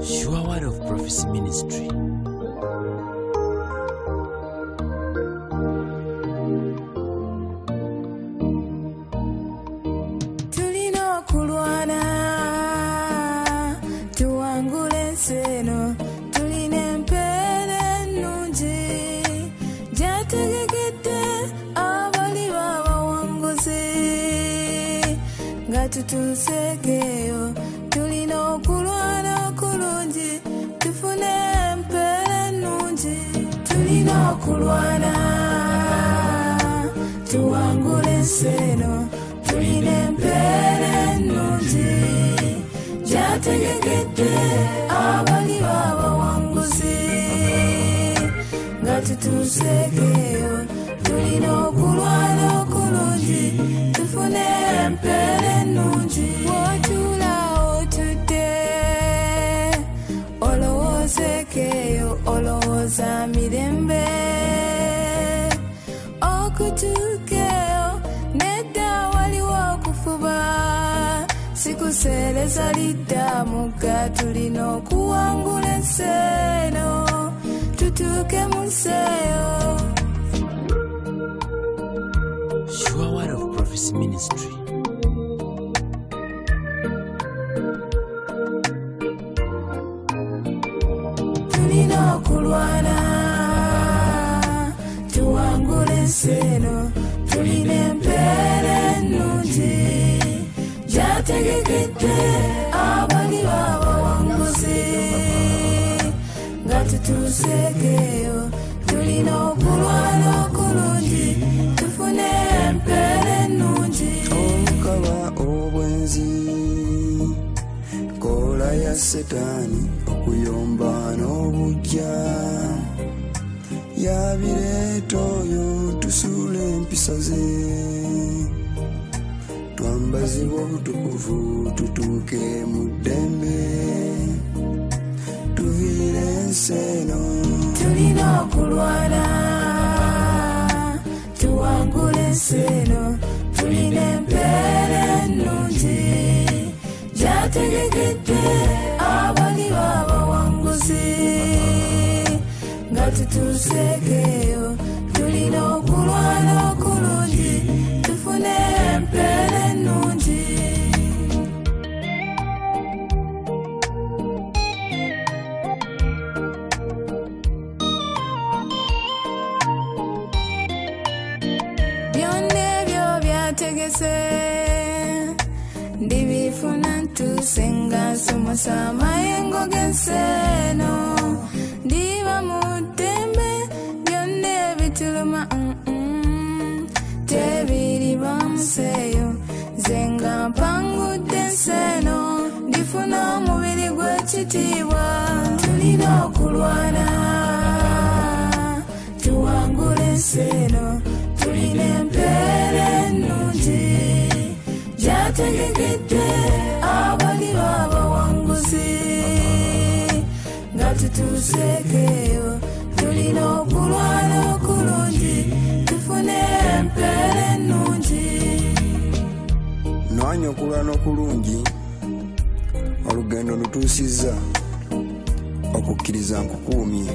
Sure Word of Prophecy Ministry. Tulina kulwana tuwangule seno, tulina empere nnungi gyategekedde abali b'abawanguzi nga tutuuseekeyo. Tulina okulwana kulungi tufune empere nnungi. Tulina okulwana tuwangule seno, tulina empere nnungi gyategekedde abali b'abawanguzi nga tutuuseekeyo. Tulina okulwana okulungi tufune empere nnungi. W'otuula otudde olowoozeekeyo, olowooza mirembe okutuukeyo, nedda waliwo okufuba sikuseereza lidda mugga. Tulina okuwangula enseeno tutuuke mu nseeyo. Sure Word of Prophecy Ministry. Tulina okulwana tuwangule enseeno, tulina empere nnungi gyategekedde abali b'abawanguzi nga tutuuseekeyo. Tulina okulwana okulungi tufune empere nnungi. Omukaba obwenzi kola ya Setaani okuyomba n'obujja, yabireeta oyo tusuule empisa ze, twambazibwa obutukuvu tutuuke mu ddembe, tuviire ensi eno. Tulina okulwana tuwangule enseeno, tulina empere nnungi gyategekedde abali b'abawanguzi nga tutuuseekeyo. Tulina okulwana okulungi tufune empere nnungi. Byonna ebyo byategese ndibifuna ntuuse nga nsomosa amayengo g'enseeno, ndiba mu ddembe. Byonna ebituluma tebiriba museeyo, nze nga mpangudde enseeno ndifuna omubiri gw'ekitiibwa. Tulina okulwana tuwangule enseeno, tulina empere nnungi gyategekedde abali b'abawanguzi nga tutuuseekeyo. Tulina okulwana okulungi tufune empere nnungi. Nwanya okulwana okulungi olugendo lutuusizza okukkiriza nkukuumye.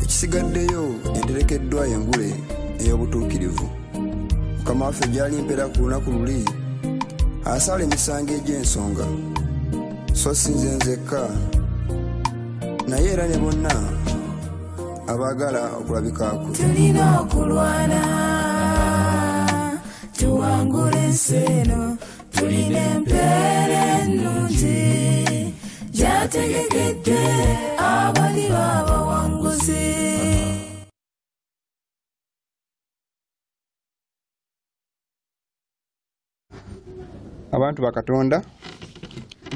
Ekisigaddeyo enterekeddwa engule ey'obutuukirivu. Mukama waffe gy'ali mpera ku lunaku luli asala emisango egy'ensonga, so si nze nzekka naye era ne bonna abaagala okulabikaako. Tulina okulwana tuwangule enseeno, tulina empere nnungi gyategekedde abali b'abawanguzi. Abantu ba Katonda,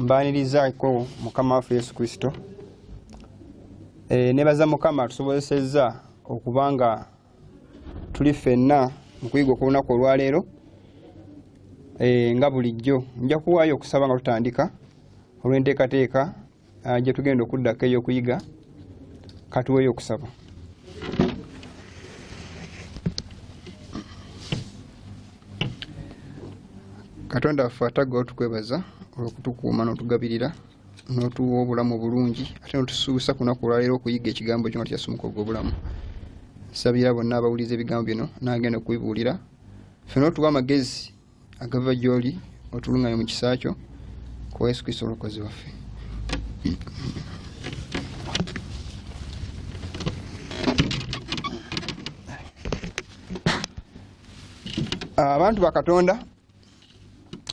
mbaanirizaako Mukama waffe Yesu Kristo. Nebaza Mukama tusobozesezza okubanga tuli ffenna mu kuyiga okulunaku olwaleero. Nga bulijjo nja kuwaayo okusaba nga tutandika olw'enteekateeka gye tugenda okuddako ey'okuyiga. Katuweeyo okusaba. Katonda waffe atagwa tukwebaza okutukuuma n'otugabirira n'otuwa obulamu bulungi ate n'otusuusa ku lunaku olwaleero okuyiga ekigambo kyo nga tekyasumuka obulamu. Nsabira bonna abawuliza ebigambo bino n'agenda okubibuulira ffe n'otuwa amagezi agava gy'oli otulungamye mu kisa kyo kwa Yesu Kristo olukozi waffe. Abantu ba Katonda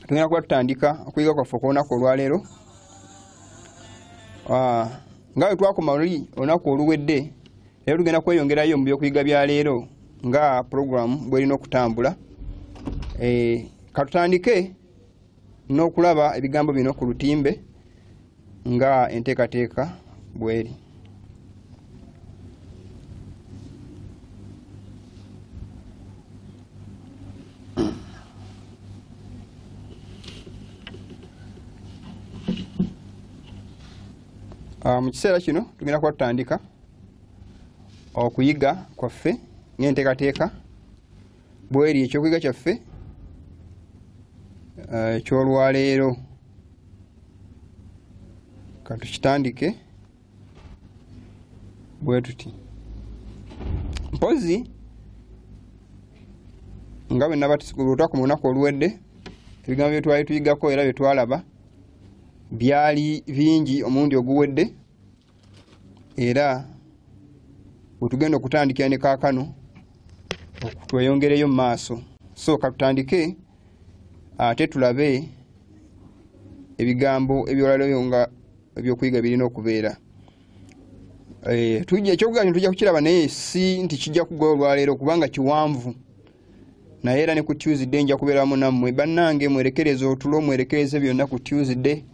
tugenda kuba tutandika okuyiga kwaffe okulunaku olwaleero. Nga bwe twakoma olunaku oluwedde, leero tugenda kweyongerayo mu byokuyiga bya leero nga programu bw'erina okutambula. Katutandike n'okulaba ebigambo bino ku lutimbe nga enteekateeka bw'eri. Mu kiseera kino tugenda kuba tutandika okuyiga kwaffe ng'enteekateeka bw'eri ekyokuyiga kyaffe eky'olwaleero. Katukitandike bwe tuti. Mpozi nga bwe twakoma olunaku oluwedde, ebigambo bye twali tuyigako era bye twalaba byali bingi omulundi oguwedde, era bwe tugenda okutandikira ne kaakano tweyongereyo mu maaso. So katutandike ate tulabe ebigambo ebyolaleyo nga ebyokuyiga birina okubeera. Ekyokuyiga kino tujja kukiraba naye si nti kijja kuggwayo olwaleero kubanga kiwanvu, naye era ne ku Tuesday nja kubeera wamu nammwe. Bannange mwerekereze otulo, mwerekereze byonna ku Tuesday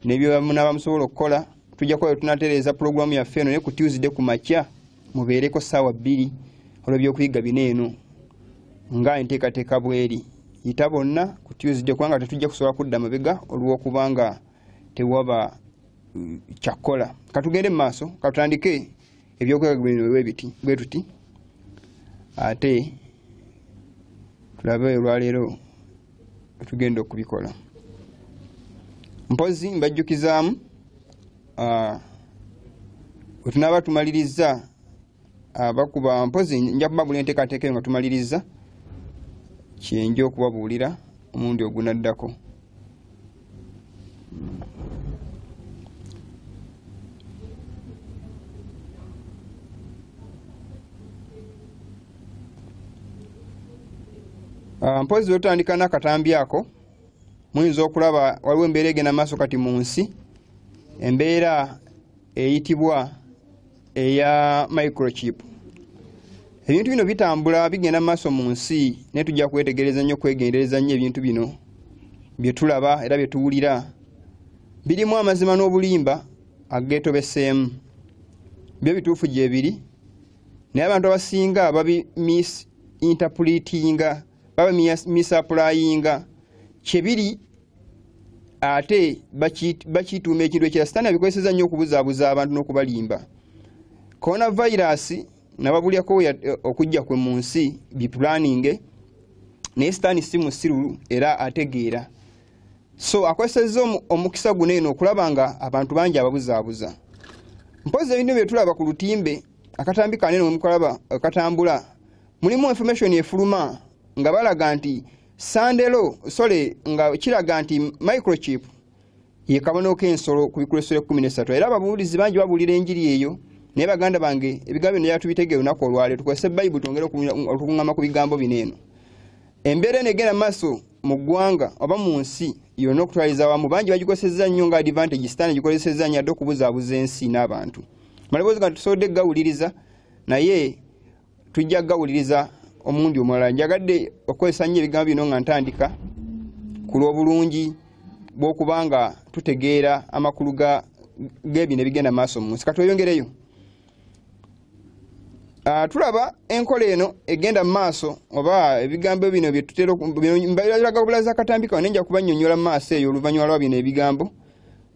nebyo munaba musobola okukola. Tujja kuba tunatereeza programu yaffe eno ne ku Tuesday ku makya mubeereko ssaawa 2 olw'ebyokuyiga bino eno nga enteekateeka bw'eri. Yita bonna ku Tuesday kubanga tetujja kusobola kudda mabega olw'okubanga tewaba kyakola. Katugende mu maaso, katutandike ebyokuyiga bino bwe tuti ate tulabe olwaleero tugenda okubikola. Mpozi mbajjukizaamu bwe tunaaba tumaliriza abakuba mpozi nja kubabula enteekateeka nga tumaliriza kyenja okubabuulira omulundi ogunaddako. Mpozi otandika n'akatambi ako muyinza okulaba waliwo embeera egenda maaso kati mu nsi, embeera eyitibwa eya microchip. Ebintu bino bitambula bigenda maaso mu nsi, naye tujja kwetegereza nnyo, kwegendereza nnyo ebintu bino bye tulaba era bye tuwulira. Birimu amazima n'obulimba ageetobeseemu, byo bituufu gye biri, naye abantu abasinga babi misinterpretinga, baba misapplyinga kyebiri ate bakituuma ekintu ekirala. Sitaani abikozeseza nnyo okubuzaabuza abantu n'okubalimba. Coronavirus nababulyako okujja kwe mu nsi bipulaninge, naye sitaani si musiru era ategeera. So akozesezza omukisa guno eno okulaba nga abantu bangi ababuzaabuza. Mpozi ebintu bye tulaba ku lutimbe akatambi kanene mwe mukalaba katambula, mulimu information efuluma nga balaga nti sandelo nga kiraga nti microchip ye kabonero k'ensolo ku bikulesero 13. Era ababuulizi bangi babuulira enjiri eyo, naye baganda bange ebigambo bino yatubitegeera olunaku olwaleero tukozese Bayibuli twongere okukuŋŋama ku bigambo bino eno. Embeera eno egenda maaso mu ggwanga oba mu nsi yonna okutwaliza wamu, bangi bagikozesezza nnyo nga advantage, sitaani gikozesezza nnyo adde okubuzaabuza ensi n'abantu. Maloboozi nga tusobodde gawuliriza, naye tujja gawuliriza omundi omulala. Njagadde okukozesa nnyo ebigambo bino nga ntandika ku lw'obulungi bw'okubanga tutegeera amakulu g'ebino ebigenda maaso mu nsi. Katweyongereyo. Tulaba enkola eno egenda mu maaso oba ebigambo bino bye tutera mbaliraga obulaza akatambi kawo, nenja kubannyonnyola mu maaso eyo oluvannyuma lwa bino ebigambo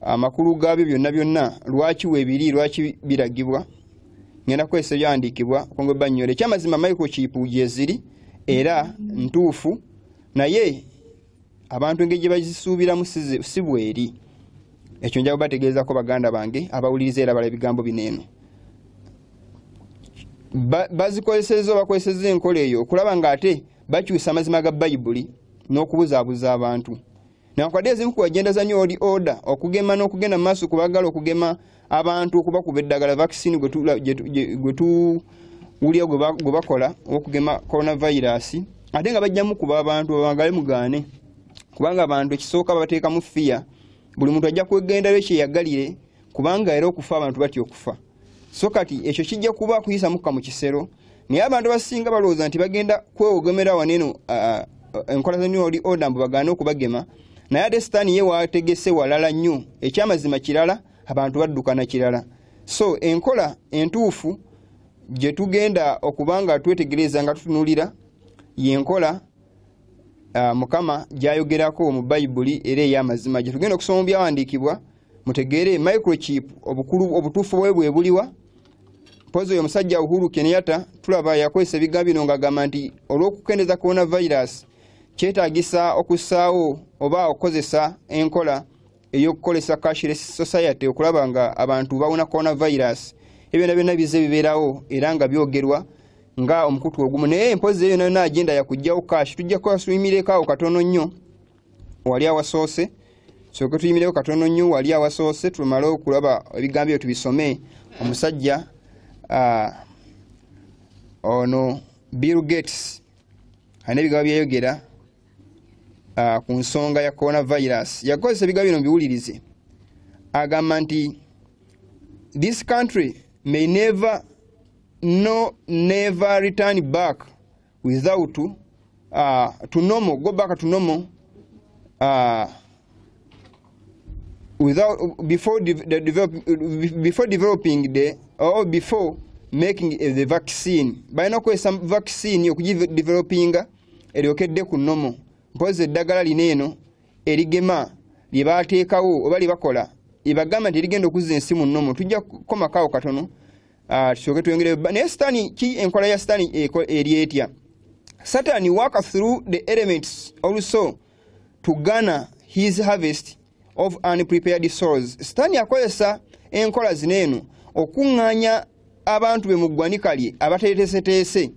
amakulu gaabyo byonna lwaki weebiri, lwaki biragibwa. Ngenda kukozesa ebyawandiikibwa okongera bannyonnyola. Ekyamazima microchip gye ziri era ntuufu, naye abantu engeri gye bazisuubiramu si bweri. ekyo nja kubategeezako baganda bange abawuliriza era bala ebigambo bineeno bazikozeseza bakozeseza enkola eyo okulaba ng'ate bakyusa amazima ga bayibuli n'okubuzaabuza abantu nakwadde ezimu ku agenda za new order okugema n'okugenda mu maaso kubagala okugema abantu okubakuba eddagala vaccine gwe tuwulira gwe bakola okugema coronavirus ate nga bajjamu kuba abantu babangale mugaane kubanga abantu ekisooka babateekamu fear buli muntu ajja kwegendayo ekyeyagalire kubanga era okufa abantu batya okufa so kati ekyo kijja kuba kuyisa mukka mu kisero naye abantu basinga balowooza nti bagenda kwewogemera waneeno enkola za new order mbu bagaane okubagema naye ate sitaani ye waategese walala nnyo ekyamazima kirala abantu baddukana kirala so enkola entuufu gye tugenda okubanga twetegereza nga tutunulira yenkola mukama gyayogerako mu bayibuli era ey'amazima gye tugenda okusoma byawandiikibwa mutegeere microchip obutuufu bwe buliwa mpozi oyo omusajja Uhuru Kenyatta tulaba yakozesa ebigambo bino ng'agamba nti olw'okukendeza coronavirus kyetaagisa okussaawo oba okukozesa enkola ey'okukolesa cashless society okulaba nga abantu bawona coronavirus ebyona byonna bize bibeerawo era nga byogerwa nga omukutu ogumu naye empozi eyo yonna agenda yakugjawo cash tujja kwasuyimireko awo katono nnyo wali awasoose soke tuyimireko katono nnyo wali awasoose tumale okulaba ebigambo ebyo tubisome omusajja ono Bill Gates alina ebigambo byayogera ku nsonga ya coronavirus yakozesa ebigambo bino biwulirize agamba nti this country may never return back without to normal, go back to normal without before developing the or before making the vaccine. By no some vaccine you could developing eriokedde ku normal mpoze eddagala lineeno erigema lyebateekawo oba libakola ibagamba nti ligenda okuzza ensi mu nnomo tujja kukomakawo katono tusooke tuyongere naye sitaani ki enkola ya sitaani eri etya Satan work through the elements also to garner his harvest of unprepared souls. Sitaani akozesa enkola zineeno okuŋŋaanya abantu be mu ggwanika lye abateeteeseteese.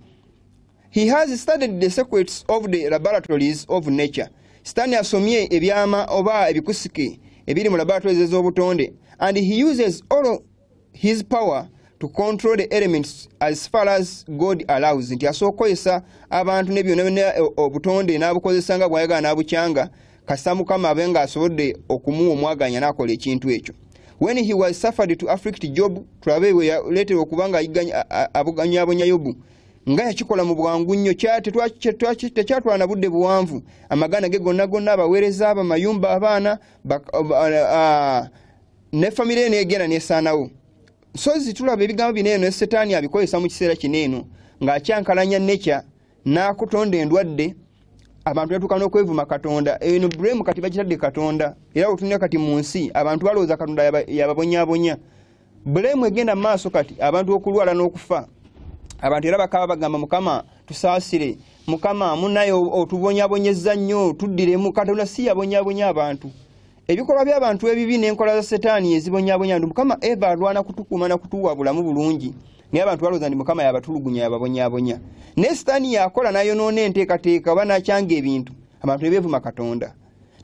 He has studied the secrets of the laboratories of nature. Sitaani asomye ebyama oba ebikusike ebiri mu laboratories ez'obutonde and he uses all his power to control the elements as far as God allows. Nti asookozesa abantu ne byonna obutonde n'abukozesa nga bw'ayagala n'abukyanga kasita Mukama abe nga asobodde okumuwa omwaganya n'akola ekintu ekyo. When he was suffered to afflict Job, tulabe bwe yaleetera okuba nga abuganyaabonya Yobu nga yakikola mu bwangu nnyo tekyatwala na budde buwanvu amagana ge gonna abaweereza abamayumba abaana ne famire neegenda nesaanawo. So zitulaba ebigambo bineeno Setaani abikozesa mu kiseera kineeno ng'akyankalanya nature n'akutonda endwadde abantu yatuuka n'okwevuma Katonda eno bulemu kati bagitadde Katonda era otunira kati mu nsi abantu balowooza Katonda yababonyaabonya bulemu egenda mu maaso kati abantu okulwala n'okufa abantu era bakaba bagamba Mukama tusaasire Mukama munayo otubonyaabonyezza nnyo tuddiremu Katonda si yabonyaabonya abantu ebikolwa by'abantu ebibi n'enkola za Setaani ezibonyaabonya nti Mukama eva alwana kutukuuma na kutuwa bulamu bulungi naye abantu balowooza nti Mukama yabatulugunya yababonyaabonya ne Setaani yakola nayonoona enteekateeka oba n'akyanga ebintu abantu ebeevuma Katonda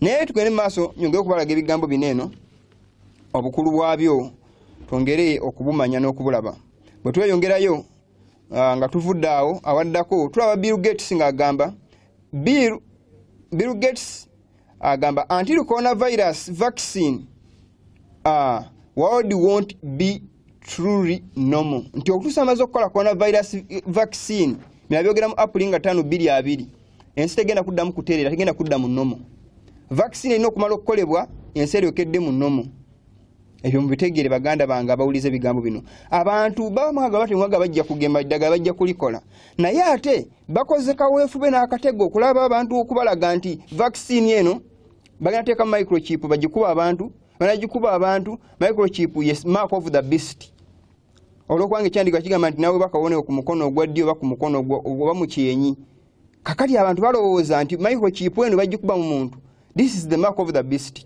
naye tugende mu maaso nyongere okubalaga ebigambo bineeno obukulu bwabyo twongere okubumanya n'okubulaba bwe tweyongerayo nga tuvudde awo awaddako tulaba Bill Gates ng'agamba Bill Gates agamba until coronavirus vaccine world won't be truly normal. Nti okutuusa amaze okukola coronavirus vaccine binabyogera mu April nga 5-2 ensi tegenda kuddamu kuteerera tegenda kudda mu normal. Vaccine erina okumala okukolebwa ensi eryokedde mu normal. Ebyo mubitegeere baganda bange abawuliza ebigambo bino abantu bamwaga batemwaga bajja kugema eddagala bajja kulikola naye ate bakoze kaweefube n'akatego okulaba abantu okubalaga nti vaccine eno baganateeka microchip bagikuba abantu banagikuba abantu microchip yes mark of the beast olwokubanga ekyandika kigamba nti nawe bakawone ku mukono ogwa ddyo oba ku mukono oba mu kyenyi kakati abantu balowooza nti microchip eno bagikuba mu muntu this is the mark of the beast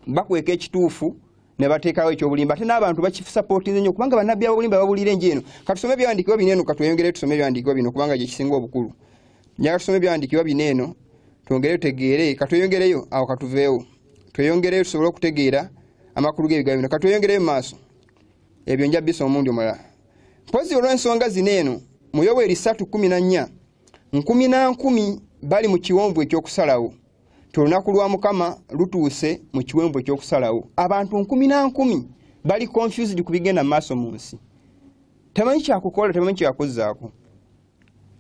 bakweka ekituufu ne bateekawo ekyobulimba ate n'abantu bakisupportinze nnyo kubanga bannabbi abobulimba babulira enje eno katusome ebyandikibwa bino eno katweyongere tusome ebyandikibwa bino kubanga gye kisinga obukulu njagala tusome ebyandikibwa bino eno twongere tutegeere katweyongereyo awo katuveewo tweyongereyo tusobole okutegeera amakulu g'ebigambo bino katweyongereyo mu maaso ebyo nja bisa omundi omulala mpozi olw'ensonga zino eno mu Yobu 3:14 10 bali mu kiwonvu ekyokusalawo olunaku lwa Mukama lutuuse mu kiwonvu ekyokusalawo abantu 10 bali confused ku bigenda maaso mu nsi tamanyi kyakukola tamanyi kyakozzaako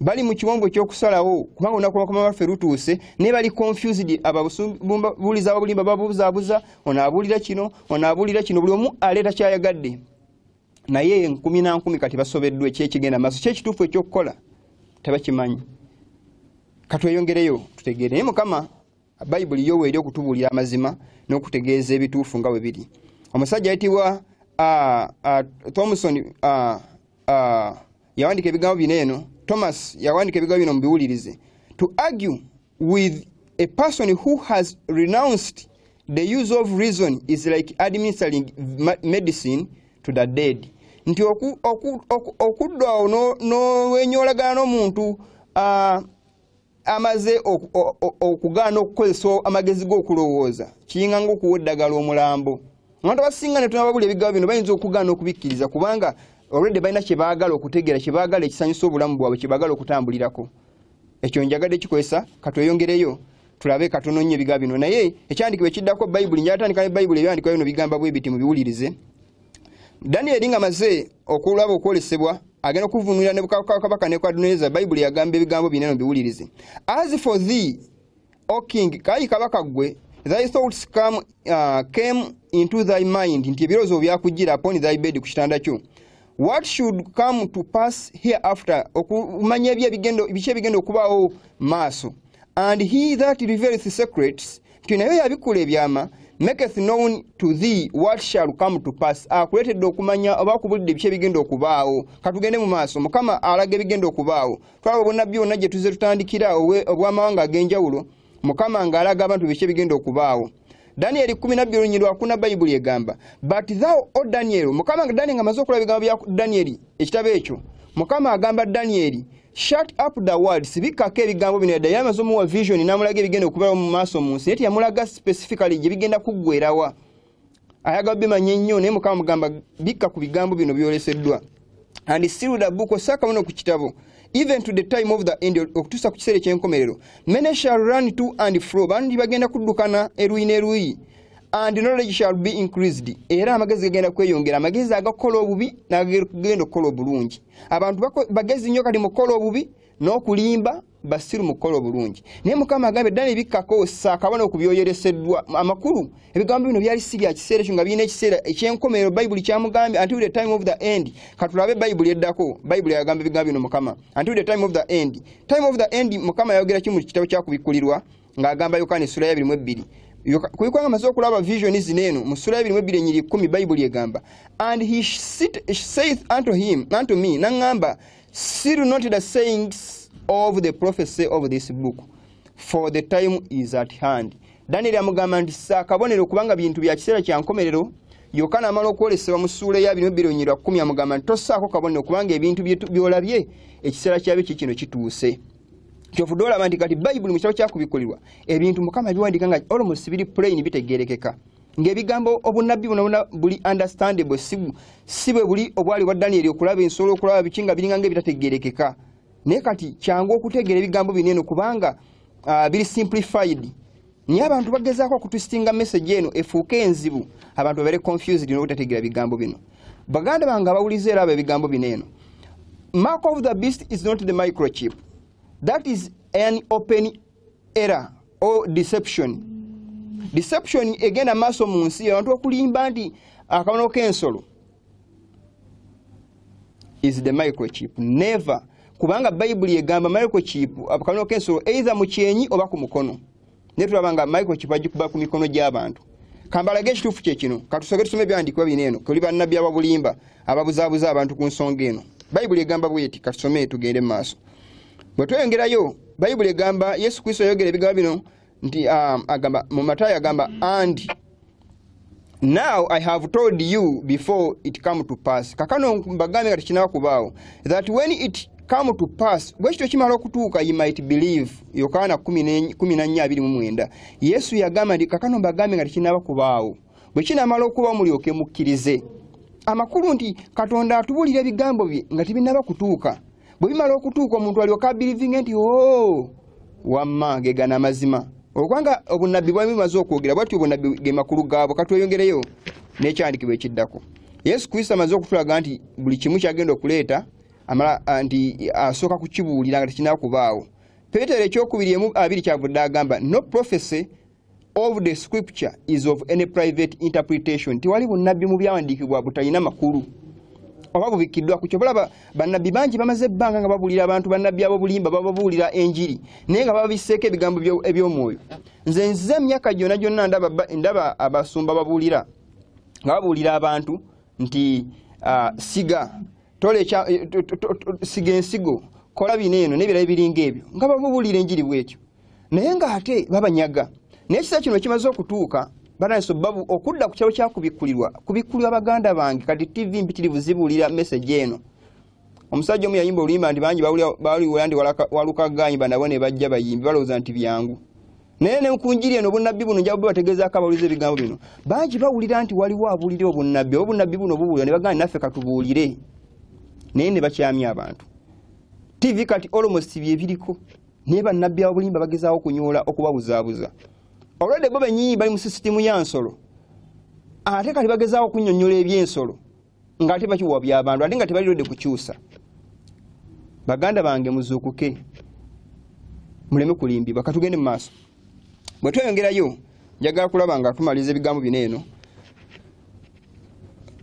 bali mu kiwonvu ekyokusalawo kubanga olunaku lwa Mukama waffe lutuuse ne bali confused ababuuliza ababulimba babuzaabuza ono abuulira kino buli omu aleeta kyayagadde naye 10 kati basobeddwa ekyekigenda maaso kyekituufu ekyokukola tebakimanyi katweyongereyo tutegeere naye Mukama Bayibuli yo eri okutubuulira amazima n'okutegeeza ebituufu nga bwe biri omusajja ayitibwa Thomson yawandika ebigambo bino eno Thomas yawandika ebigambo bino mu biwulirize to argue with a person who has renounced the use of reason is like administering medicine to the dead nti okuddwawo n'wenyoolagana n'omuntu amaze okugaana okukozesa amagezi g'okulowooza kiyinga ng'okuwa eddagala omulambo abantu abasinga ne tunababula ebigambo bino bayinza okugaana okubikkiriza kubanga already balina kye baagala okutegeera kye baagala ekisanyusa obulamu bwabwe kye baagala okutambulirako ekyo njagadde kikozesa katweyongereyo tulabe katono nnyo ebigambo bino naye ekyandikibwa ekiddako Bayibuli njatandika ne Bayibuli ebyandikibwa bino bigamba bwe biti mu biwulirize Daniel nga maze okulaba okwolesebwa agenda okuvunulira ne kabaka Nebukadneza Bayibuli yagamba ebigambo bino biwulirize as for thee O king kai kabaka gwe thy thoughts came into thy mind nti ebirozo byakujjira upon thy bed ku kitanda kyo what should come to pass hereafter okumanya biche bigendo okubaawo maaso and he that revealeth secrets tinayo yabikula ebyama maketh known to thee what shall come to pass akuletedde okumanya oba akubulidde biche bigendo okubaawo katugende mu maaso Mukama alaga bigendo okubaawo twalaba bonnabbi bonna gye tuze tutandikira obw'amawanga ag'enjawulo Mukama ng'alaga abantu biche bigendo okubaawo Daniel 12 Bayibuli egamba but thou o Daniel Mukama nga Daniel ngamaze okulaba ebigambo bya Daniel ekitabo ekyo Mukama agamba Daniel shut up the words bikako ebigambo bino yadde yamaze omuwa vision n'amulaga ebigenda okubeera mu maaso mu nsi eti yamulaga specifically gye bigenda kuggwerawa ayagala bimanye nnyo naye Mukama mugamba bikka ku bigambo bino byoleseddwa and seal the book osaka muno ku kitabo even to the time of the end okutuusa ku kiseera ekyenkomerero many shall run to and fro bandi bagenda kuddukana eruyi n'eruyi and knowledge shall be increased era amagezi gagenda kweyongera amagezi agakola obubi n'agenda okukola obulungi abantu bagezi nnyo kati mu kukola obubi n'okulimba basiru mu kukola obulungi naye Mukama agambe ddala ebikkako saakabona okubyoyereseddwa amakulu ebigambo bino byali si bya kiseera ekyo nga birina ekiseera ekyenkomerero Bayibuli kyamugambye until the time of the end katulabe Bayibuli eddako Bayibuli yagamba ebigambo bino Mukama until the time of the end Mukama yayogera ki mu kitabo kyakubikkulirwa ng'agamba Yokaana essula ya 22 kulikwanga amaze okulaba vision zino eno mu ssula ya 22:10 Bayibuli egamba and he saith unto me nangamba seal not the sayings of the prophecy of this book for the time is at hand Daniel amugamba nti saakabonero kubanga bintu bya kiseera kya nkomerero Yokaana amala okwolesebwa mu ssula ya 22:10 amugamba nti tossaako kabonero kubanga ebintu byolabye ekiseera kyabyo kikino kituuse kyofuddwa olaba nti kati Bayibuli mu kitabo kyakubikkulirwa ebintu Mukama biwandika nga almost biri plain bitegeerekeka ng'ebigambo obunnabbi buna buli understandable si bwe buli obwali bwa Daniel okulaba ensolo okulaba bikinga biringa ng'ebitategeerekeka naye kati kyangu okutegeera ebigambo bino eno kubanga biri simplified naye abantu bagezaako okutwistinga message eno efuuke enzibu abantu babeere confused n'obutategeera bigambo bino baganda bange abawuliza era abo ebigambo bino eno mark of the beast is not the microchip. That is an open error or deception. Deception again amaso mu nsi abantu okulimba nti akabono k'ensolo is the microchip. Never. Kubanga Bayibuli egamba microchip akabono k'ensolo either mu kyenyi oba ku mukono. Ne tulabanga microchip agikuba ku mikono gy'abantu. Kambalage ekituufu kye kino katusoge tusome byandikwa bineeno kuli bannabbi ababulimba ababuzaabuza abantu ku nsonga eno. Bayibuli egamba bweti katusome tugende maaso. Bwe tweyongerayo Bayibuli egamba Yesu Kristo yayogera ebigambo bino nti agamba mu Matayo agamba and Now I have told you before it come to pass. Kakano mbagambe kati kinaba kubaawo. That when it come to pass, bwekito kimala okutuuka, you might believe. Yokaana 14:29. Yesu yagamba nti kakano mbagambe kati kinaba kubaawo. Bwe kinamala okuba mulyoke mukkirize. Amakulu nti Katonda atubulira ebigambo bye nga tebinaba kutuuka. Bwe bimala okutuuka omuntu alyoka believing nti wamma ge gana mazima. Okwanga obunabbi bwa bimaze okwogera bwatyo obunabbi ge makulu gaabo katweyongereyo n'ekyandikibwa ekiddako. Yesu Kristo amaze okutulaga nti buli kimu kyagenda okuleeta amala nti asooka kukibuulira nga tekinaba kubaawo. Peetero ekyokubiri 2 kyavudde agamba no prophecy of the scripture is of any private interpretation. Tiwali bunabbi mu byawandiikibwa butalina makulu oba bubikiddwa ku kyobalaba bannabbi bangi bamaze ebbanga nga babulira abantu bannabbi abobulimba bababuulira enjiri naye nga babiseeko ebigambo eby'omwoyo. Nze emyaka gyonna ndaba abasumba babuulira nga babuulira abantu nti siga siga ensigo kola bino eno n'ebirala ebiringa ebyo nga babuulira enjiri bwetyo naye nga ate babanyaga. Naye ekisa kino kimaze okutuuka balanso babu okudda ku kyalo kubikkulirwa baganda bange kati TV mpitirivu zibuulira message eno. Omusajja omu yayimba oluyimba nti bangi baali wandi walukaganyi banabo ne bajja bayimbi balowooza nti byangu. Naye ne kunjiri eno obunnabbi buno njabu bategeezaako abawuliza ebigambo bino. Bangi bawulira nti waliwo abuulira obunnabbi buno bubuulira ne bagamba naffe katubuulire. Naye ne bakyamya abantu. TV kati almost bye biriko. Naye bannabbi abobulimba bagezaawo okunyoola okubabuzaabuza. Olwedde bo bennyini bali mu sisitimu ya nsolo. Ate kati bagezaawo okunnyonnyola eby'ensolo ng'ate bakiwa by'abantu ate nga tebalidde kukyusa. Baganda bange muzuukuke muleme kulimbibwa katugende mu maaso. Bwe tweyongerayo njagala kulaba nga tumaliza ebigambo bino eno.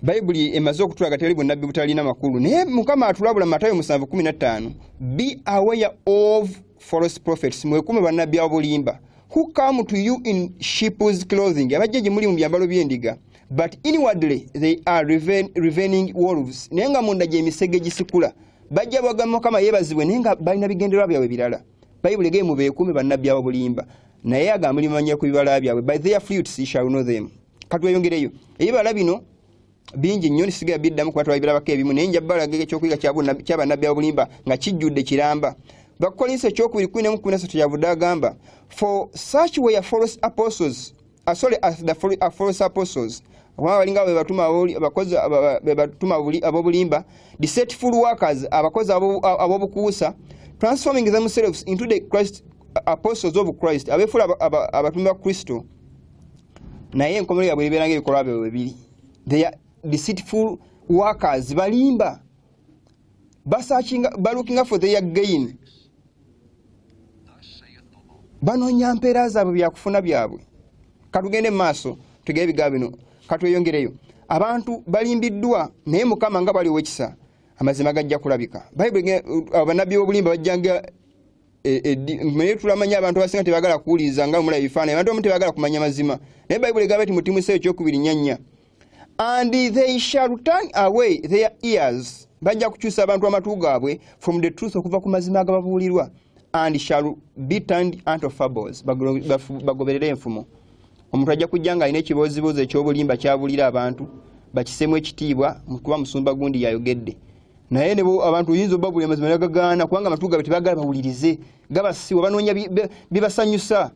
Bayibuli emaze okutulaga teri bunnabbi butalina makulu naye Mukama atulabula Matayo 7:15 be aware of false prophets mwekume bannabbi abobulimba who come to you in sheep's clothing abajja muli mu byambalo by'endiga but inwardly they are ravening wolves. Nenga munda gye emisege gisikula bajja bagamba kama yebazibwe nenga balina bigenderwa byabwe birala. Bayibuli ge mu beekume bannabbi abobulimba naye agamba limanya ku bibala byabwe by their fruits you shall know them. Katweyongereyo ebibala bino bingi nnyo nisiga biddamu kwatwa ebirabako ebimu naye njabala gege ky'okuyiga ky'abannabbi abobulimba nga kijjudde kiramba. Bakolinse kyokubiri 13 yavudde agamba for such were false apostles as the false apostles walinga we batuma abakozi batuma abobulimba deceitful workers abakozi abobukuusa transforming themselves into the Christ apostles of Christ abefula abatuma Kristo naye enkomero yabwe ebeeranga ebikolwa byabwe bibiri. They are deceitful workers balimba looking for their gain. Banoonya mpeera zaabwe byakufuna byabwe. Katugende mu maaso tugebe ebigambo bino katweyongereyo. Abantu balimbiddwa naye Mukama nga bali wekisa amazima gajja kulabika. Bayibuli abannabbi b'obulimba bajjanga naye tulamanya abantu abasinga tebagala kuwuliriza nga mulaba ebifaananyi abantu abamu tebagala kumanya mazima naye Bayibuli egamba nti mu Timoseewo ekyokubiri 4 and they shall turn away their ears bajja kukyusa abantu amatu gaabwe from the truth okuva ku mazima agababuulirwa and shall be turned unto fables bagoberere enfumo. Omuntu ajja kujja nga alina ekibooziboozi ekyobulimba kyabulira abantu bakisemu ekitiibwa kuba musumba gundi yayogedde naye nebo abantu yinzo obabulira amazima nagagaana kubanga amatu gaabwe tebagala bawulirize gabasiwa banoonya bibasanyusa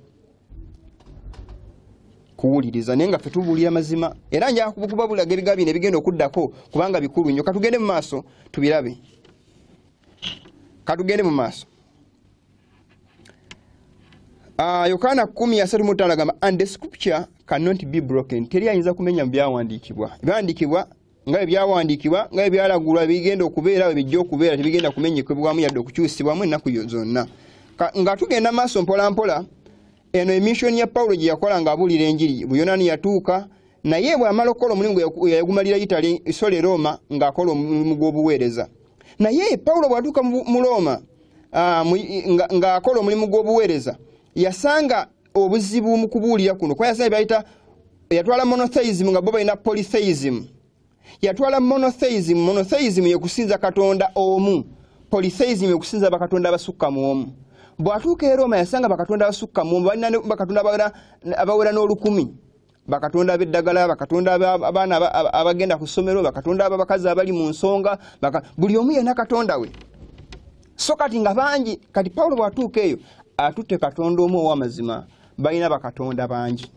kuwuliriza naye nga ffe tubuulira amazima era nja kubabulaga ebigambo bino ebigenda okuddako kubanga bikulu nnyo. Katugende mu maaso tubirabe. Katugende mu maaso. Yokaana 10:35 agamba and the scripture cannot be broken. Teri ayinza kumenya mu byawandiikibwa. Ebyandikibwa nga ebyawandiikibwa nga ebyalagulwa bigenda okubeera bijja okubeera tebigenda kumenyekebwamu yadde okukyusibwamu ennaku zonna. Nga tugenda maaso mpola mpola eno emission ya Paulo gye yakola ng'abuulira enjiri Buyonaani yatuuka naye bw'amala okukola omulimu yagumalira Italy Sole Roma ng'akola omulimu gw'obuweereza. Naye Paulo bw'atuuka mu Roma ng'akola omulimu gw'obuweereza yasanga obuzibu mu kubuulira kuno kwa yasanga bayita yatwala monotheism nga bo balina polytheism. Yatwala monotheism ye kusinza Katonda omu, polytheism ye kusinza bakatonda abasukka mu omu. Bw'atuuka e Roma yasanga bakatonda abasukka mu omu balina bakatonda abawera n'olukumi bakatonda b'eddagala, bakatonda abaana abagenda ku ssomero, bakatonda abakazi abali mu nsonga, buli omu yenna katonda we. So kati nga bangi, kati Pawulo bw'atuuka eyo atutte katonda omu ow'amazima, balina bakatonda bangi.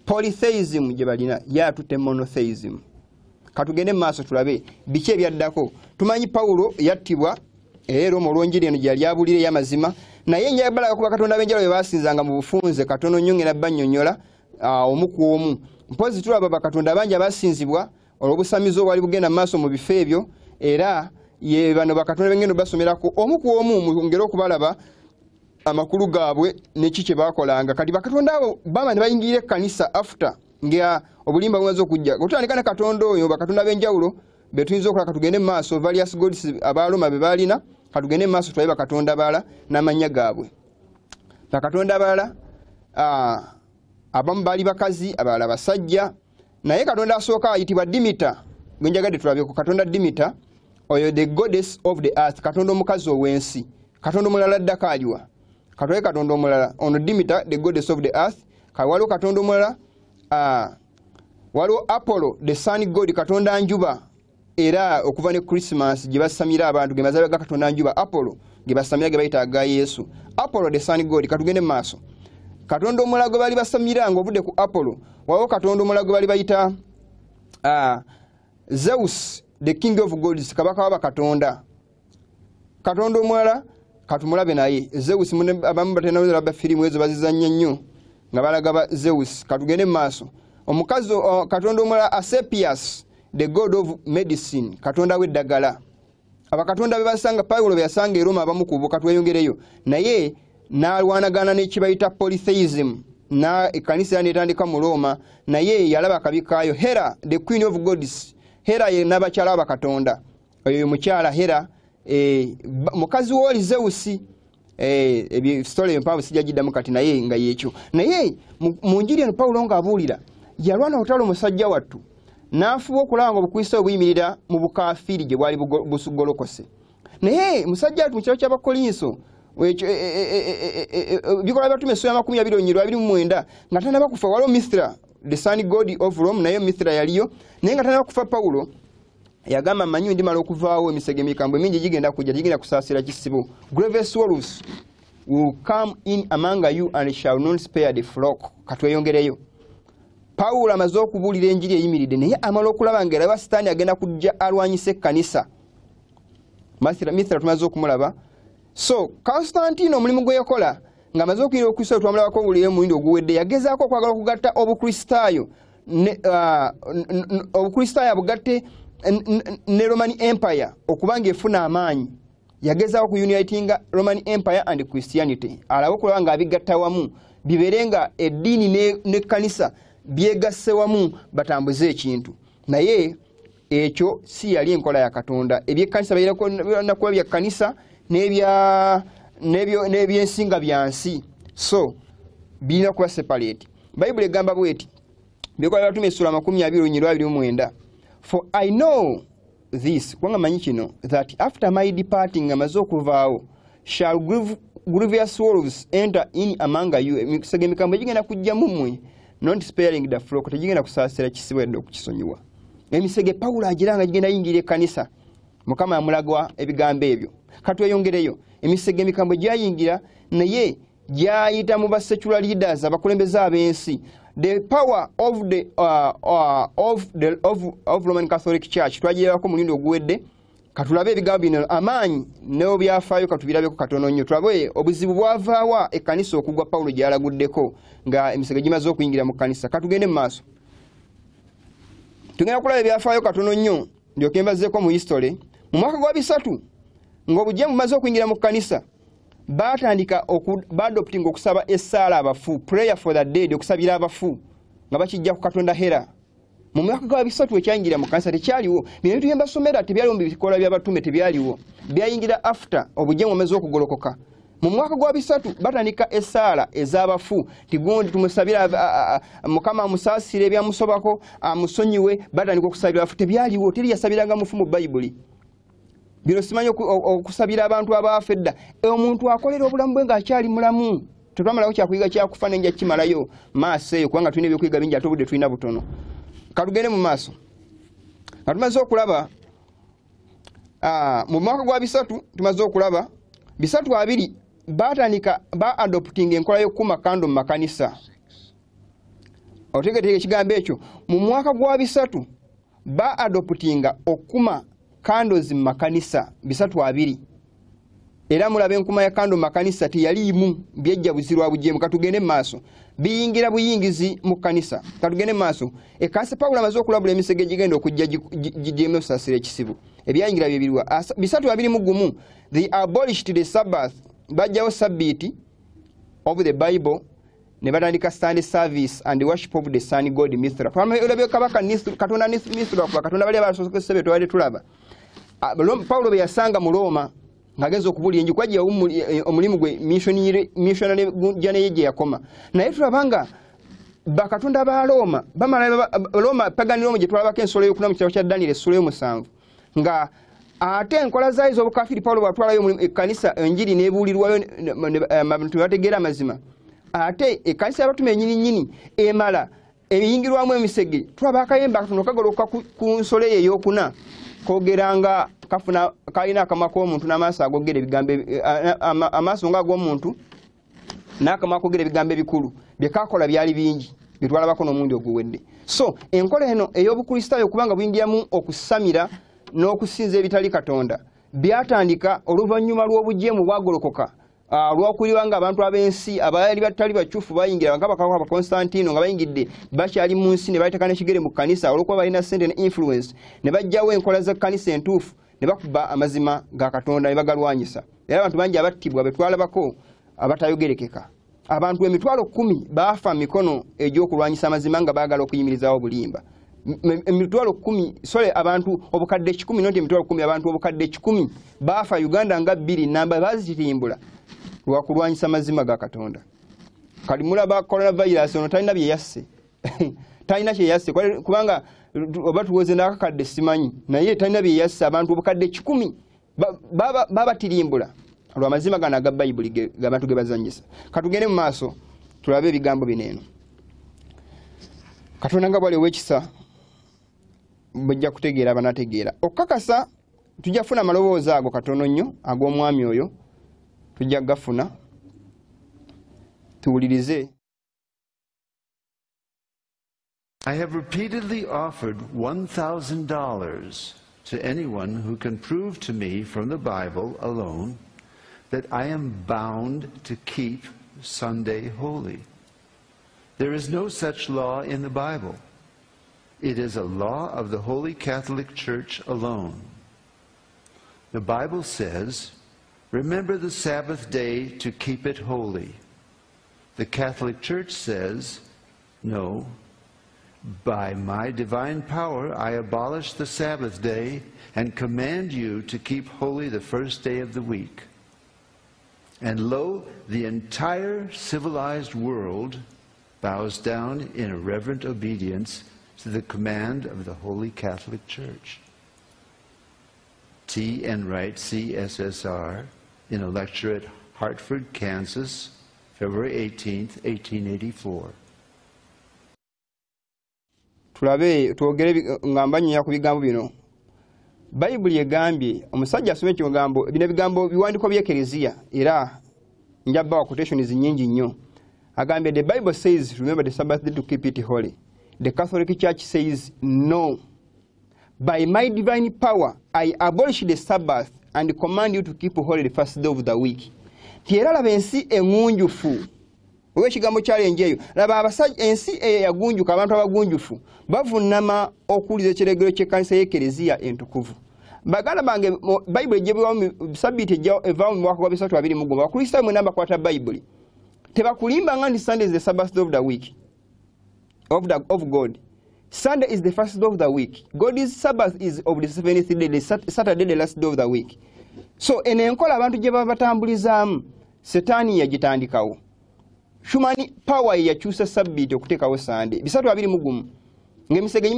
Polytheism gye balina, ye atutte monotheism. Katugende mu maaso tulabe biki ebyaddako. Tumanyi Pawulo yattibwa Roma olw'enjiri eno gyali abulira ey'amazima, naye njagala ku bakatonda b'enjala bwe baasinzanga mu bufunze katono nnyo ngenda bannyonnyola omu ku omu. Mpozi tulaba bakatonda bangi abasinzibwa olw'obusamizo obwali bugenda mu maaso mu bifo ebyo, era ye bano bakatonda b'engendo basomerako omu ku omu mu ngero okubalaba amakulu gaabwe n'eki kye baakolanga. Kati bakatonda abo bama ne bayingirira ekkanisa after nga obulimba bumaze okujja. Otandika ne katonda oyo bakatonda b'enjawulo be tuyinza okola katugende mu maaso various gods abaloma be balina, katugende mu maaso tulabe bakatonda bala n'amannya gaabwe. Bakatonda bala abamu baali bakazi, abalala basajja, naye katonda asooka ayitibwa Dimita. Gwe njagadde tulabyeko katonda Dimita, oyo the goddess of the earth, katonda omukazi ow'ensi. Katonda omulala ddako aliwa? Katoye katonda omulala ono Dimita, the goddess of the earth. Waliwo katonda omulala waliwo Apollo, the sun god, katonda njuba. Era okuva ne Christmas gye basamira abantu ge mazalibwa ga katonda njuba, Apollo ge basamira ge bayita aga Yesu. Apollo the sun god, katugende maaso. Katonda omulala gwe bali basamira ng'ovudde ku Apollo, waliwo katonda omulala gwe bali bayita Zeus, the king of gods, kabaka wa bakatonda. Katonda omulala katumulabe naye Zeus, abamu batenaweza ba firimu ezo bazizannya nnyo nga balaga ba Zeus. Katugende maaso. Omukazi katonda omulala Asclepius, the god of medicine, katonda w'eddagala. Abakatonda be basanga Pawulo be yasanga e Roma abamu ku bo katweyongereyo, naye n'alwanagana n'ekibayita polytheism, na ekkanisa n'etandika mu Roma, naye yalaba akabi kaayo. Hera, the queen of gods, Hera ye n'abakyala bakatonda. Oyo mukyala Hera mukazi w'oli Zeus. Story empanvu sijja giddamu kati naye nga yeekyo. Naye mu njiri eno Pawulo ng'abuulira yalwana olutalo musajja wattu, n'afuba okulaba nga obukristaayo buyimirira mu bukafiiri gye bwali busugolokose. Naye musajja wattu mu kirabo ky'Abakolinso bikola by'Abatume essula 20:29 nga tanaba kufa, waliwo Mithra, the sun god of Rome, naye Mithra yaliyo, naye nga tanaba kufa Pawulo yagamba manyi ndimala okuvaawo emisege emikambwe mingi gigenda kujja, gigenda kusaasira kisibo. Grievous wolves will come in among you and shall not spare the flock. Katweyongereyo. Pawulo amaze okubuulira enjiri eyimiridde, naye amala okulaba ng'eraba Sitaani agenda kujja alwanyisa ekkanisa. Mithra tumaze okumulaba. So Constantine omulimu gwe yakola ng'amaze okuyingira okristaayo twamulabako obuulire omulundi oguwedde, yagezaako okwagala okugatta obukristaayo abugatte ne Roman Empire okubanga efuna amaanyi. Yagezaako okuyunitinga Roman Empire and Christianity, alabe okulaba ng'abigatta wamu bibeerenga eddiini n'ekkanisa byegasse wamu batambuze ekintu. Naye ekyo si yali enkola ya Katonda. Ebyekkanisa bayina kuba bya kkanisa n'ebyensinga byansi, so birina kuba separate. Bayibuli egamba bweti, Bikola by'Abatume essula 20:29, for I know this, kubanga manyi kino, that after my departing amaze okuvaawo, shall grievous wolves enter in among you. Emisege emikambwe gigenda kujja mu mmwe, not sparing the flock, tegigenda kusaasira kisibo yadde okukisonyiwa. Emisege Pawulo agiranga gigenda yingira ekkanisa, Mukama yamulagwa ebigambo ebyo. Katweyongereyo, emisege emikambwe gyayingira naye gyayita mu ba secular leaders, abakulembeze ab'ensi. The power of the Roman Catholic Church twagirako mulindo oguwedde, katulabe ebigambo bino amaanyi n'obyafaayo katubirabeko katono nnyo. Tulabe obuzibu bwavaawa ekkanisa okugwa Pawulo gy'alaguddeko nga emisege gimaze okuyingira mu kkanisa. Katugende mu maaso, tugenda kulaba ebyafaayo katono nnyo ndyoke mbazeeko mu history. Mu mwaka gwa 3 ng'obujeemu bumaze okuyingira mu kkanisa, batandika badopting okusaba essaala abafu, prayer for the dead, okusabira abafu nga bakijja ku katonda Hera. Mu mwaka gwa 3 ekyayingira mu kkanisa tekyaliwo. Bino byemba somera tebyaliwo mu bikola by'Abatume, tebyaliwo, byayingira after obujeemu bumaze okugolokoka. Mu mwaka gwa 3 batandika essaala ez'abafu, tigundi tumusabira Mukama amusaasire ebyamusobako, amusonyiwe, batandika okusabira abafu. Tebyaliwo, teri yasabiranga mufu mu Bayibuli. Bino simanyi okusabira abantu abaafa edda. Omuntu akolera obulamu bwe ng'akyali mulamu tetwamalawo kyakuyiga kyakufa nenja kimalayo maaso eyo kubanga tulina ebyokuyiga bingi ate obudde tulina butono. Katugende mu maaso. Nga tumaze okulaba mu mwaka gwa 3 tumaze okulaba 3 batandika adopting enkola y'okukuma kando mu makanisa. Otegeteege ekigambo ekyo mu mwaka gwa 3 adoptinga okukuma candles mu makanisa 3. Era mulabe enkuma ya kando mu makanisa teyaliimu byejja buzirwa bujeemu. Katugende mu maaso biyingira buyingizi mu kanisa. Katugende mu maaso ekanisa Pawulo amaze okulabula emisege gigenda okujja gijeemu osasira ekisibu. Ebyayingira bye birwa 3:21 they abolished the Sabbath. Bajjawo Sabbath of the Bible ne batandika Sunday service and worship of the sun god Mithra. Olabye kabaka Katonda Mithra kuba Katonda bali abasosokese twali tulaba. Pawulo bye yasanga mu Roma ngagenzo okubulya enju kwajja omulimu gwe missionary jane yeje yakoma. Naye tulabanga bakatonda ba Roma bamala Roma pagani Roma gye tulabako ensolo y'okuna mu kitabo kya Daniel essula y'omusanvu nga ate enkola zaayo z'obukafiri Pawulo bwatwalayo mu ekkanisa enjiri n'ebuulirwayo abantu bategeera amazima. Ate ekkanisa y'abatume ennyini emala eyingirwamu emisege tulaba akayemba Katonda kagoloka ku nsolo eyo ey'okuna kogeranga kafuna kalina akamwa k'omuntu n'amaaso agogera ebigambo amaaso ng'ag'omuntu n'akamwa akogera ebigambo ebikulu bye kakola byali bingi bitwalabako n'omundi oguwedde. So enkola eno ey'obukristaayo kubanga buyingiramu okusamira n'okusinza ebitali Katonda byatandika oluvannyuma lw'obujeemu bwagolokoka lw'okuliwa nga abantu ab'ensi abaali batali bakyufu bayingira nga bakaba Constantino nga bayingidde bakyali mu nsi ne bateekana ekigere mu kanisa olw'okuba balina ssente ne influence ne bajjawo enkola za kanisa entuufu ne bakuba amazima ga Katonda ne bagalwanyisa. Era abantu bangi abattibwa betwalabako abatayogerekeka. Abantu emitwalo 10 baafa mikono egy'okulwanyisa amazima nga baagala okuyimirizaawo obulimba. Emitwalo 10 abantu obukadde 10 noti emitwalo 10 abantu obukadde 10 baafa Uganda nga 2 namba bazitimbula lwakulwanyisa amazima ga Katonda. Kali mulaba coronavirus ono talina bye yasse. Talina kye yasse kubanga oba tuwoze n'akakadde simanyi naye talina bye yasse abantu obukadde 10 babatirimbula lw'amazima gano aga Bayibuli g'abantu ge bazanyisa. Katugende mu maaso tulabe ebigambo bineeno. Katonda nga bwali ow'ekisa bajja kutegeera banategeera. Okukakasa tujja kufuna amaloboozi ago katono nnyo ag'omwami oyo tujja gafuna tuwulirize. I have repeatedly offered $1,000 to anyone who can prove to me from the Bible alone that I am bound to keep Sunday holy. There is no such law in the Bible. It is a law of the Holy Catholic Church alone. The Bible says, remember the Sabbath day to keep it holy. The Catholic Church says, no, by my divine power I abolish the Sabbath day and command you to keep holy the first day of the week. And lo, the entire civilized world bows down in reverent obedience to the command of the Holy Catholic Church. T. Enright, CSSR, in a lecture at Hartford, Kansas, February 18th, 1884. Tulabe twogere ngamba nnya ku bigambo bino. Bayibuli egambye omusajja asome ekigambo bino bigambo biwandiko by'Eklezia era njabba quotations nyingi nnyo. Agambye the Bible says remember the Sabbath day to keep it holy. The Catholic Church says no. By my divine power I abolish the Sabbath and command you to keep holy the first day of the week. Tiera laba ensi engunjufu. Owekigambo challenge eyo. Laba abasajja ensi eyagunjuka abantu abagunjufu bavunama okuliza ekiregero ky'ekkanisa y'Eklezia entukuvu. Bagala bange Bible ejebwa Sabbath eva mu mwaka gwa 3:20 Abakristaayo mwe namba kwata Bible. Tebakulimba nga ndi Sunday is the Sabbath day of the week. Of God. Sunday is the first day of the week. God's Sabbath is of the 7th day, the Saturday the last day of the week. So enenkola abantu gye babatambulizaamu Setaani yagitandikawo. Human power yakyusa Sabbath okuteekawo Sunday. 3:20 ng'emisege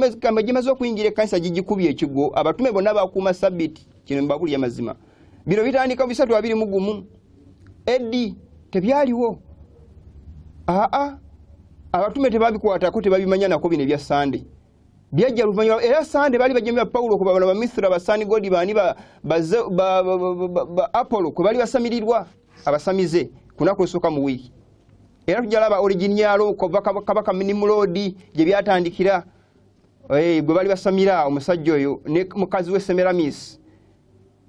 gimaze okuyingira ekkanisa gigikubye ekigo abatume bonna bakuuma Sabbath kino mbabuli y'amazima. Bino bitandika 3:20 Eddi tebyaliwo. abatume tebabikwatako tebabimanya nako bino ebya Sande byajja luvannyuma era Sande bali bajemera Paulo ku babala ba Misra basani godi bani ba Apollo ku bali basamirirwa abasamize kunako soka mu wiki era tujalaba originalo ko kabaka Nimrodi je byatandikira gwe bali basamira omusajja oyo ne mukazi we Semiramis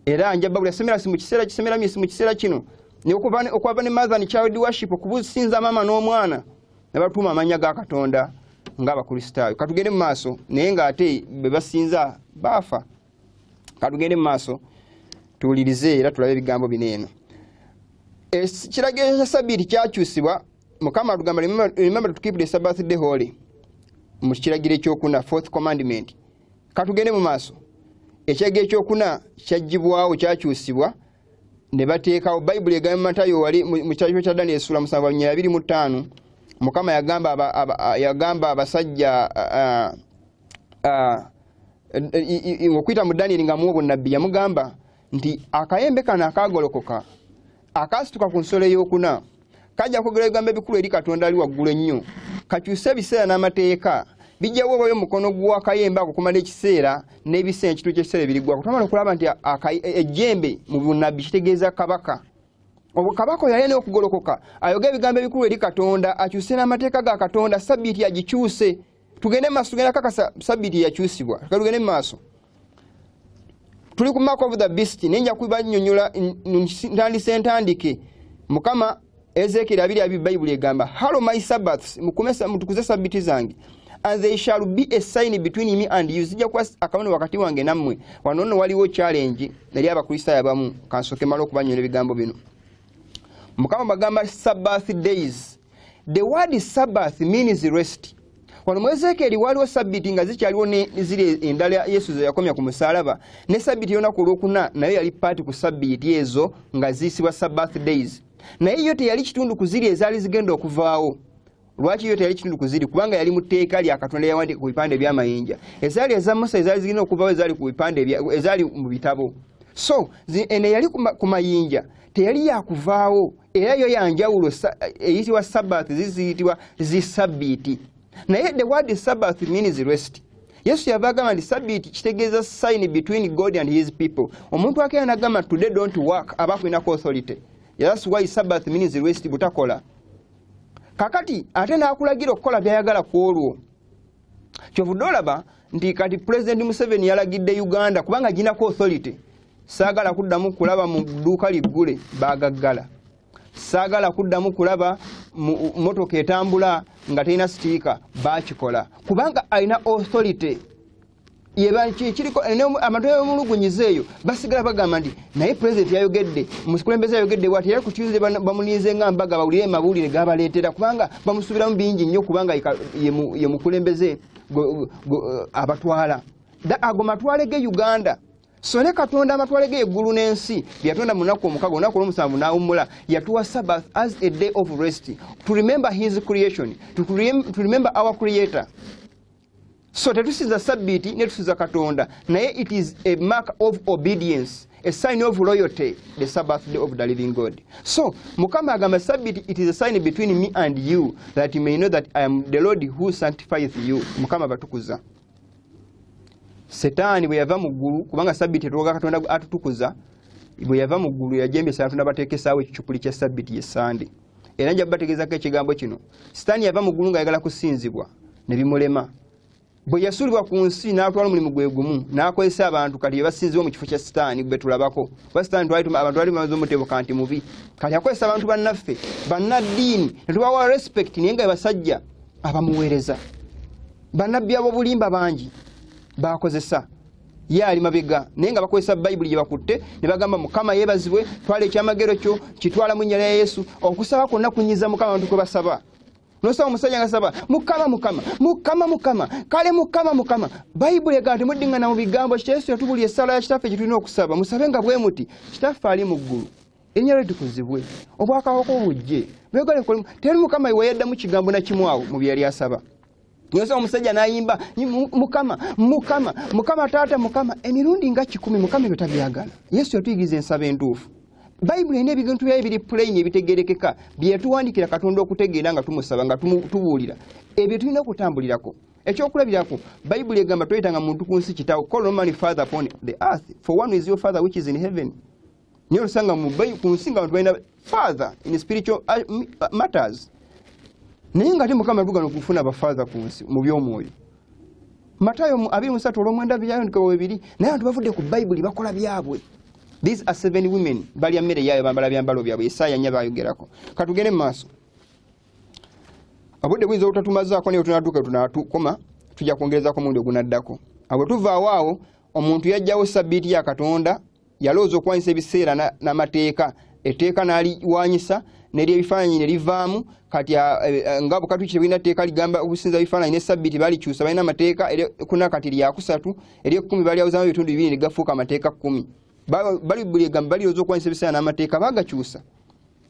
era njaba buli Semiramis mu kiseera kino ne okuba ne mother and child worship okubusinza mama n'omwana ne batuma amanya ga Katonda ng'abakristaayo katugende mu maaso naye ng'ate be basinza bafa katugende mu maaso tuwulirize era tulabe ebigambo bineeno kiragiro kya Sabbiiti kyakyusibwa Mukama atugamba remember to keep the Sabbath day holy mu kiragiro ekyokuna fourth commandment katugende mu maaso ekiragiro ekyokuna kyagibwawo kyakyusibwa ne bateekawo Bayibuli egamba Matayo wali mu kiragiro kya Daniel essula 7:25 Mukama yagamba abasajja okuyita mu Daniel nga muwo bonnabbi yamugamba nti akayembe kano akagolokoka akasituka ku nsolo ey'okuna kajja kwogera ebigambo ebikulu eri Katonda ali waggulu ennyo kakyuse ebiseera n'amateeka bijjawo obayo mukono gw'akayembe ako kumala ekiseera n'ebiseera ekitu ky'ekiseera ebirigwako twamala okulaba nti ejjembe mu bunnabbi kitegeeza kabaka kabaka oyo alina okugolokoka ayoga ebigambo ebikulu eri Katonda akyuse n'amateeka ga Katonda Sabbiiti agikyuse tugende mu maaso tugenda kakasa Sabbiiti yakyusibwa tugende mu maaso tuli ku Mark of the Beast nenja kubannyonnyola ntandise ntandike Mukama Ezekiel 2:2 Bayibuli egamba hallow my Sabbaths mutukuze Sabbiiti zange and they shall be a sign between me and you zijja kuba akabono wakati wange nammwe wano nno waliwo challenge eri abakristaayo abamu kansoke mala okubannyola ebigambo bino Mukama bagamba Sabbath days the word Sabbath means rest wano mu Ezekiel waliwo Sabbiiti nga zikyaliwo ziri endala Yesu ze yakomya ku musalaba ne Sabbiiti yona ku Lwokuna nayo yali paati ku Sabbiiti ezo nga ziyisibwa Sabbath days naye yo teyali kitundu ku ziri ezaali zigenda okuvaawo lwaki yo teyali kitundu ku ziri kubanga yali mu tteeka lya Katonda yawandiika ku bipande eby'amayinja ezaali eza Musa ezaali zigenda okuvaawo ezaali ku bipande ezaali mu bitabo so ene yali ku mayinja teyali yakuvaawo era yo yanjawulo eyitibwa Sabbath ziyitibwa Sabbiiti naye the word Sabbath means rest Yesu yabagamba nti Sabbiiti kitegeeza sign between God and his people omuntu akera nagamba today don't work aba kulinako authority that's why Sabbath means rest butakola kakati ate n'akulagira okukola byayagala ku olwo kyovudde olaba nti kati President Museveni yalagidde Uganda kubanga ginako authority saagala kuddamu kulaba mu dduuka liggule baagaggala saagala kuddamu kulaba motoka etambula nga terina sitiika baakikola kubanga alina authority abantu y'omulugunyiza eyo basigala bagamba nti naye President yayogedde mukulembeze yayogedde bw'ati era ku Tuesday bamulinze nga mbaga bawulire amawulire gabaleetera kubanga bamusuubiramu bingi nnyo kubanga ye mukulembeze abatwala ago matwale ge Uganda so ne Katonda amatwale ge eggulu n'ensi byatonda mu nnaku omukago olunaku olw'omusanvu n'awummula yatuwa Sabbath as a day of rest to remember his creation to remember our creator so tetusiza Sabbiiti ne tusiza Katonda naye it is a mark of obedience a sign of loyalty the Sabbath day of the living God so Mukama agamba Sabbiiti it is a sign between me and you that you may know that I am the Lord who sanctifieth you Mukama batukuza Setaani bwe yava mu ggulu kubanga Sabbiiti tuloga Katonda atutukuza bwe yava mu ggulu yajembesa Katonda bateekesaawo ekicupuli kya Sabbiiti ye Sande era nja bategeezako ekigambo kino Setaani yava mu ggulu ng'ayagala kusinzibwa ne bimulema bwe yasuulibwa ku nsi n'atwala omulimu gwe gumu n'akozesa abantu kati basinzibwa mu kifo kya Setaani gwe tulabako kuba Setaani abantu bali bamaze omutebo kanti mubi kati akozesa abantu bannaffe bannaddiini ne tubawa respect naye nga basajja abamuweereza bannabbi ab'obulimba bangi bakozesa ye ali mabega naye nga bakozesa Bayibuli gye bakutte ne bagamba Mukama yeebazibwe twala ekyamagero kyo kitwala mu nnyala ya Yesu okusaba kwonna kunyiza Mukama abantu kwe basaba nosaba omusajja nga saba Mukama kale Mukama Bayibuli egamba temuddingana mu bigambo Yesu yatubulya essala ya kitaffe gye tulina okusaba musabe nga bwe muti kitaffe ali mu ggulu erinnya lye litukuzibwe obwakabaka obujje teri Mukama we yaddamu kigambo na kimu awo mu bye yali asaba Yosa omusajja n'ayimba Mukama taata Mukama emirundi nga 10 Mukama ebyo tabyagala Yesu yatuyigiriza ensaba entuufu Bible ene ebigambo byayo biri plain ebitegerekeka byetuwandikira Katonda okutegeera nga tumusaba nga tubuulira ebyo tulina okutambulirako. Ekyokulabirako Bible egamba twetanga muntu ku nsi kitaawo, call no man father upon the earth, for one is your father which is in heaven. Niyo lusanga mu Bible ku nsi nga abantu balina father in spiritual matters. Naye nga ate Mukama tugana okufuna abafather ku nsi mu by'omwoyo. Matayo 23:9 byayandika bibiri naye abantu bavudde ku Bible bakola byabwe. These are 7 women bali amere yayo bambala byambalo byabwe. Isaya nya bayogerako. Katugende maaso. Abudde bwiza otatumazaako ne tunatuka tunatukoma tujja kuongereza ko mundi ogunaddako. Abo tuvaawo omuntu yajjawo sabbiiti ya Katonda yalooza okwanyisa ebiseera n'amateeka etteeka n'aliwanyisa neri ebifaananyi ne livaamu kati ngabo katuki bina teeka ligamba obusinza bifaananyi ne sabbiiti balikyusa balina amateeka eri kuna kati lya 3 eri 10 bali awuzamu ebitundu 2 ne gafuuka amateeka 10 bali buli gamba balioza okwanyisa ebiseera n'amateeka bagakyusa.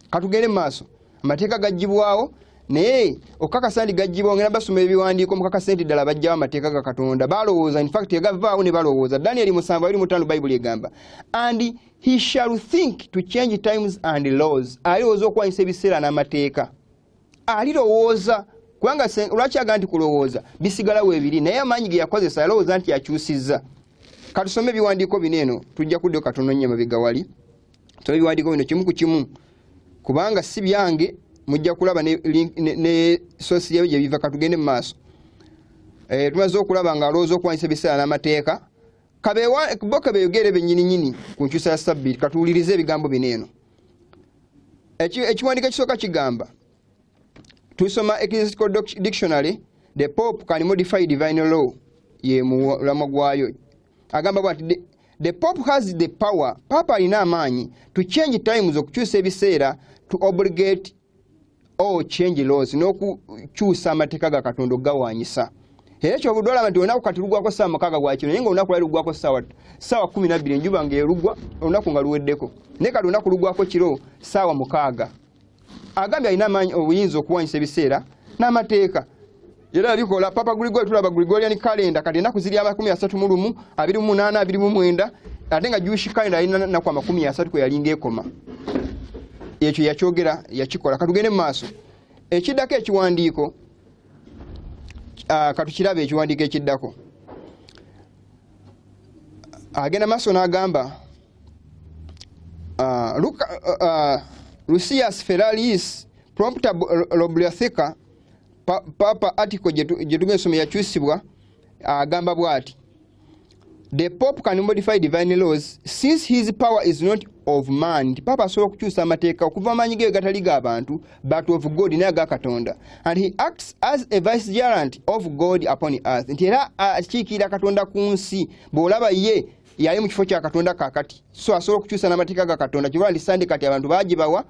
Katugende maaso amateeka gajjibwawo naye okakasandi gajjibwa ngena basoma ebiwandiiko mukakasenti ddala bajjawo amateeka ga Katonda balowooza in fact egavaawo ne balowooza. Daniel 7:5 Bible egamba and he shall think to change times and laws. Alowooza okwanyisa ebiseera n'amateeka alirowooza kubanga lwaki agamba nti kulowooza bisigalawo ebiri naye amaanyi ge yakozesa yalowooza nti yakyusizza. Katusome ebiwandiiko bineeno tujja kudde Katonda nnyama bigawali tusome ebiwandiiko bino kimu ku kimu kubanga si byange mujja kulaba ne sosi yayo gye biva. Katugende mu maaso tumaze okulaba nga alowooza okwanyisa ebiseera n'amateeka boka beyogere bennyininyini ku nkyusa ya sabbiiti. Katuwulirize ebigambo bineeno. Ekiwandiiko ekisooka kigamba tusoma Ecclesiastical Dictionary, the Pope can modify divine law ye mulamwa gwayo agamba bwati the Pope has the power, Papa alina amaanyi to change times okukyusa ebiseera to obligate or change laws n'okukyusa amateeka ga Katonda ogawanyisa. Era ekyo budwala nti olunaku kati lugwako ssaawa mukaaga gwa kiro naye nga olunaku lwali lugwako ssaawa 12 enjuba ng'erugwa olunaku nga luweddeko naye kati olunaku lugwako kiro ssaawa 6. Agambye alina amaanyi obuyinza okuwanyisa ebiseera n'amateeka. Era alikola Papa Gregory tulaba Gregorian calendar kati ennaku ziri 31, 28, 29 ate nga Jewish calendar alina nnaku 30 kwe yalinga ekoma. Ekyo yakyogera yakikola. Katugende mu maaso ekiddako ekiwandiiko katukirabe ekiwandiiko ekiddako agenda maaso n'agamba Lucius Ferraris prompta Lobliatheca Papa article gye tugesoma yakyusibwa agamba bwati the Pope can modify divine laws since his power is not of man. Papa asobola okukyusa amateeka okuva amaanyi ge gatali g'abantu but of God naye aga Katonda, and he acts as a vicegerent of God upon earth. Nti era akiikirira Katonda ku nsi bw'olaba ye yali mu kifo kya Katonda kakati so asobola okukyusa n'amateeka ga Katonda kiba lisande kati abantu bagibawa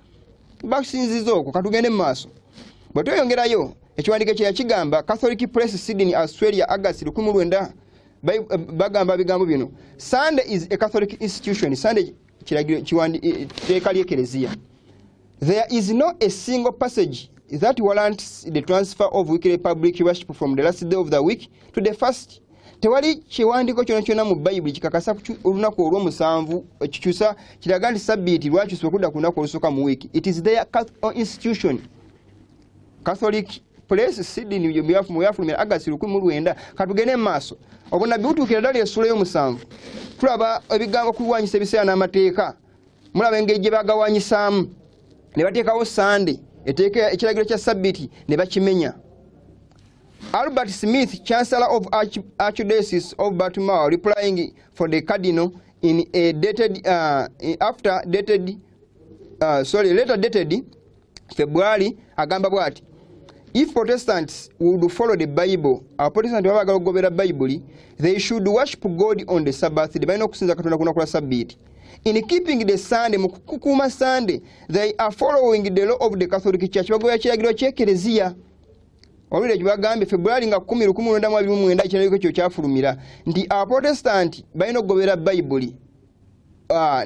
basinziza okwo. Katugende mu maaso bwe tweyongerayo ekiwandiiko kye yakigamba Catholic Press Sydney Australia August 19 bagamba bigambo bino. Sunday is a Catholic institution. Sunday kiragiro teeka ly'Eklezia. There is no a single passage that warrants the transfer of weekly public worship from the last day of the week to the first. Tewali kiwandiiko kyonna mu Bible kikakasa olunaku olw'omusanvu kikyusa kiraga nti sabbiiti lwakyusibwa okudda ku lunaku olusooka mu wiiki. It is their institution. Catholic Press Sydney mu yafulumira August 19. Katugende mu maaso obunabbi butuukira ddala essula y'omusanvu tulaba ebigambo kuwanyisa ebiseera n'amateeka. Mulaba engeri gye bagawanyisaamu ne bateekawo Sunday eteeka ekiragiro kya sabbiiti ne bakimenya. Albert Smith, Chancellor of Archdiocese of Baltimore, replying for the Cardinal in a letter dated February agamba bwati if Protestants would follow the Bible, our Protestants babagala okugobera Bible, they should worship God on the Sabbath. Balina okusinza Katonda ku lunaku lwa Sabbiiti. In keeping the Sunday, mu kukuuma Sunday, they are following the law of the Catholic Church. Bagoberera kiragiro ky'Eklezia. Olwira kibagambye February nga 10/1929 ekiragiro ekyo kyafulumira nti Abaprotestanti balina okugobera Bible.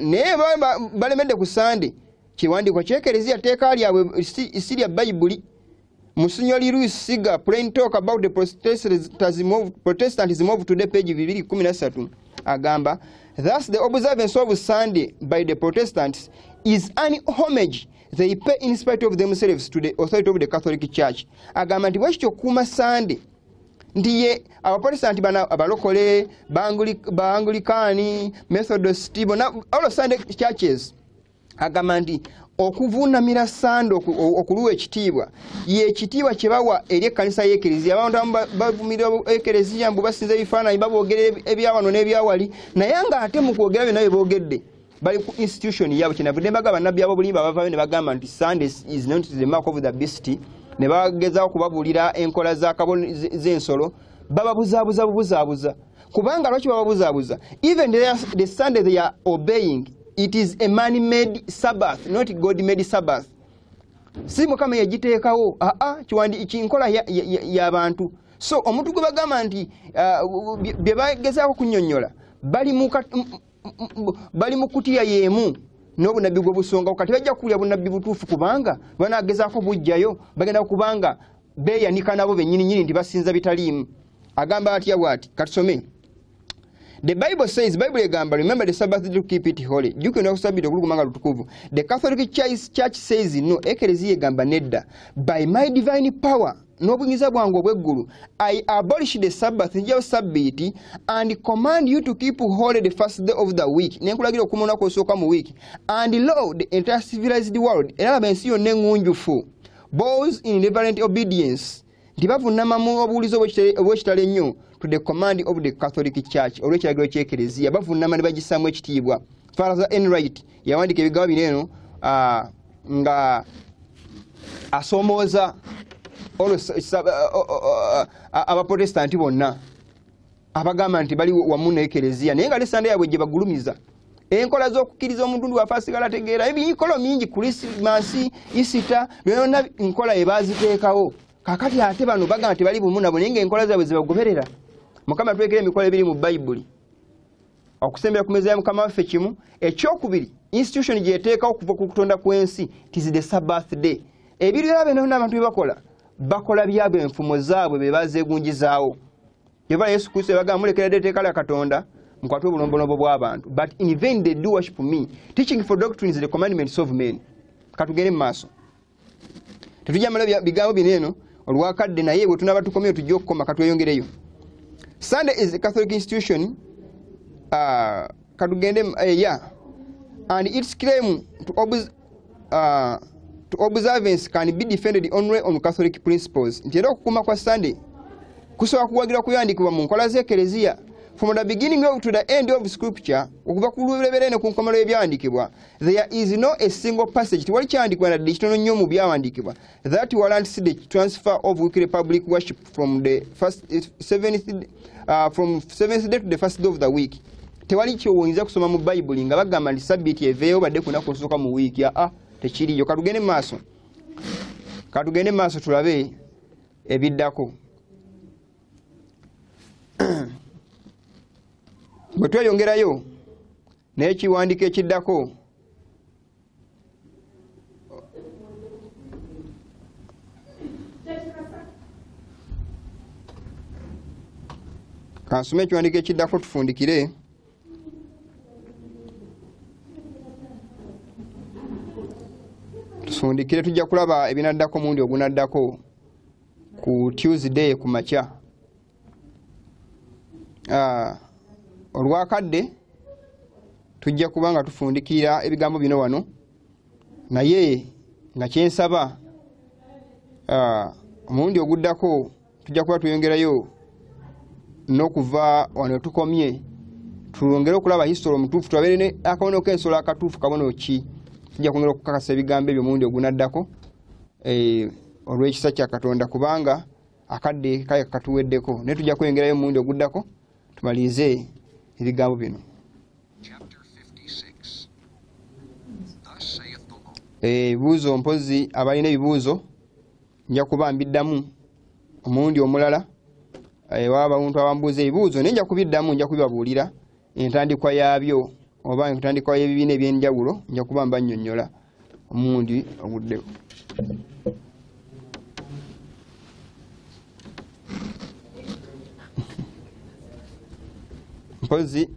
Naye balemedde ku Sunday kiwandiiko ky'Eklezia teeka lyabwe isirya Bible. Monsignor Louis Siga plain talk about the Protestantism of today page 213 agamba Thus, the observance of Sunday by the Protestants is an homage they pay in spite of themselves to the authority of the Catholic Church. Agamba nti bwekityo okukuuma Sunday nti ye abaprotestanti bana abalokole Baanglikani Methodist bona all of Sunday churches agamba nti okuvuunamira Sande okuluwa ekitiibwa ye ekitiibwa kye bawa eri ekkanisa y'ekereziya. Abantu bavumira ekereziya mbu basinza ebifaananyi baboogera ebyawano n'ebyawali naye nga ate mu kwogera byonna bye boogedde bali ku institution yaabwe. Kyenavudde mbaga bannabbi abo bulimba bavaayo ne bagamba nti Sunday is not the mark of the beast, ne bagezaako kubabuulira enkola z'ensolo bababuzaabuza kubanga lwaki bababuzaabuza. Even the Sunday they are obeying, it is a man-made Sabbath, not God-made Sabbath. Si Mukama yagiteekawo, kinkola y'abantu. So omuntu gwe bagamba nti bye bagezaako kunnyonnyola bali mu kutiya yeemu n'obunabbi gwe busongawo. Kati bajja kuwulira bunabbi butuufu kubanga banaagezaako bujjayo bagenda kubanga beeyanika nabo bennyininyini nti basinza bitaliimu. Agamba atya bw'ati, katusome. The Bible says, Bible egamba, remember the Sabbath to keep it holy. Jukira okusabira okulukumanga lutukuvu. The Catholic Church says no, ekereziya egamba nedda. By my divine power, n'obuyinza bwange obw'eggulu, I abolish the Sabbath, njawo Sabbath, and command you to keep holy the first day of the week. Nenkulagira okuuma olunaku olusooka mu week. And lo, the entire civilized world, era ensi yonna engunjufu, bows in reverent obedience. Ndibavunnama mu obuwulizi obw'ekitalo ennyo to the command of the Catholic Church, olw'ekiragiro ky'ekereziya. Bavunnama ne bagisaamu ekitiibwa. Father Enright yawandiika ebigambo bino eno nga asoomooza abaprotestanti bonna abagamba nti bali wamu n'ekereziya naye nga lesande yaabwe gye bagulumiza. Enkola z'okukkiriza omuntu lwafa asigala ategeera ebikolo mingi, Krismasi, Isita, byonna nkola ebaaziteekawo. Kakati ate bano bagamba nti bali bumu nabo naye ng'enkola zaabwe zibagoberera. Mukama tuweekera emikola ebiri mu Bayibuli. Okusembera ku mmeeza ya Mukama waffe kimu. Ekyokubiri, institution gye yeteekawo okuva ku kutonda kw'ensi, it is the Sabbath day. Ebiro era bino n'abantu bye bakola byabwe enfumo zaabwe be bazeegunjizaawo. Yehova Yesu Kristo yabagamba mulekera etteeka lya Katonda mukwate obulombolombo bw'abantu. But in vain they do worship me, teaching for doctrines the commandments of men. Katugende mu maaso. Tetujja mala bigambo bino eno olwakadde naye bwe tunaba tukomyeyo tujja okukoma katweyongereyo. Sunday is a Catholic institution. Katugende and its claim to observance can be defended only on Catholic principles. Nti era okukuuma kwa Sunday kusobola kuwagira kuyandikibwa mu nkola z'ekereziya. From the beginning to the end of scripture, okuva ku lubereberye ne ku nkomerero y'ebyawandikibwa, there is no a single passage tewali kyandikibwa na kitono nnyo mu byawandikibwa that warrants the transfer of weekly public worship from the seventh day to the first day of the week. Tewali ky'oyinza kusoma mu Bayibuli nga bagamba nti Sabbiiti eveeyo badde ku lunaku olusooka mu wiiki. Tekiriyo. Katugende maaso tulabe ebiddako. Bwe tweyongerayo n'ekiwandiiko ekiddako kansome ekiwandiiko ekiddako tufundikire. Tufundikire tujja kulaba ebinaddako mundi ogunaddako ku Tuesday ku makya. Olwakadde tujja kubanga tufundikira ebigambo bino wano naye nga kyensaba omundi oguddako tujja kuba tuyongerayo n'okuva wano tukomye tulongere okulaba history omutuufu tulabeere ne akabonewo k'ensolo akatuufu kabonewo ki. Tujja kwongera okukakasa ebigambo ebyo omundi ogunaddako olw'ekisa kya Katonda kubanga akadde kaya katuweddeko naye tujja kweyongerayo omundi oguddako tumalirize ebigambo bino. Ebibuuzo mpozi abalina ebibuuzo nja kuba mbiddamu omundi omulala. Waba abantu abambuuza ebibuuzo naye nja kubiddamu, nja kubibabuulira entandikwa yaabyo oba entandikwa y'ebibiina ebyenjawulo nja kuba mbannyonnyola omundi oguddewo. Mpozi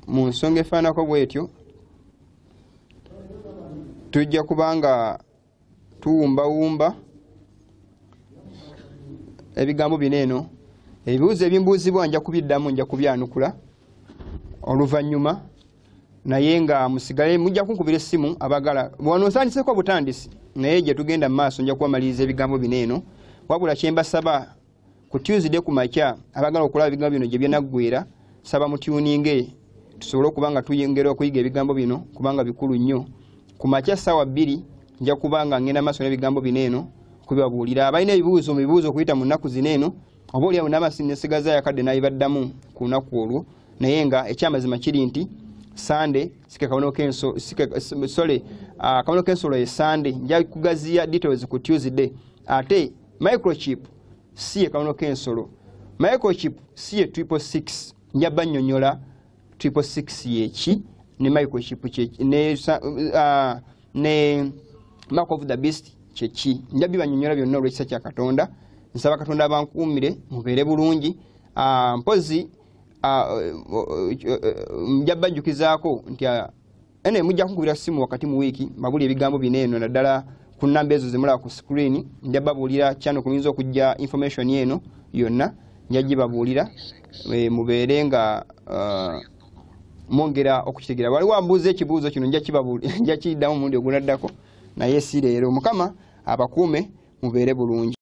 mu nsonga efaanako bwetyo tujja kubanga tuwumbawumba ebigambo bino eno ebibuuzo ebimbuuzibwa nja kubiddamu nja kubyanukula oluvannyuma naye nga musigale mujja kunkubira essimu abagala wano nsandiseko butandisi naye gye tugenda mu maaso nja kubamaliriza ebigambo bino eno wabula kyembasaba ku Tuesday ku makya abagala okulaba ebigambo bino gye byenaggwera saba mutuninge tusobole okubanga tuyongera okuyiga ebigambo bino kubanga bikulu nnyo ku makya ssaawa 2 nja kubanga ngenda maaso n'ebigambo bino eno kubibabuulira abalina ebibuuzo mu bibuuzo okuyita mu nnaku zino eno oba oliawo n'amasinnesigaza yakadde n'abibaddamu ku lunaku olwo naye nga ekyamazima kiri nti Sunday kabonero k'ensolo ye Sunday nja kugaziya details ku Tuesday ate microchip si ye kabonero k'ensolo microchip si ye 666 nja bannyonnyola 666 yeki ne microchip ne mark of the beast kyeki nja bibannyonnyola byonna olw'ekisa kya Katonda nsaba Katonda abankuumire mubeere bulungi mpozi mujja bajjukizaako nti ene mujja kunkubira simu wakati mu wiiki mabuli ebigambo bino eno naddala ku nnamba ezo zemulaba ku screen nja babuulira kyano kuyinza okujja information eno yonna nja gibabuulira mubeere nga mwongera okukitegeera waliwo ambuuza ekibuuzo kino nja kiyiddamu mulundi ogunaddako naye si leero Mukama abakuume mubeere bulungi.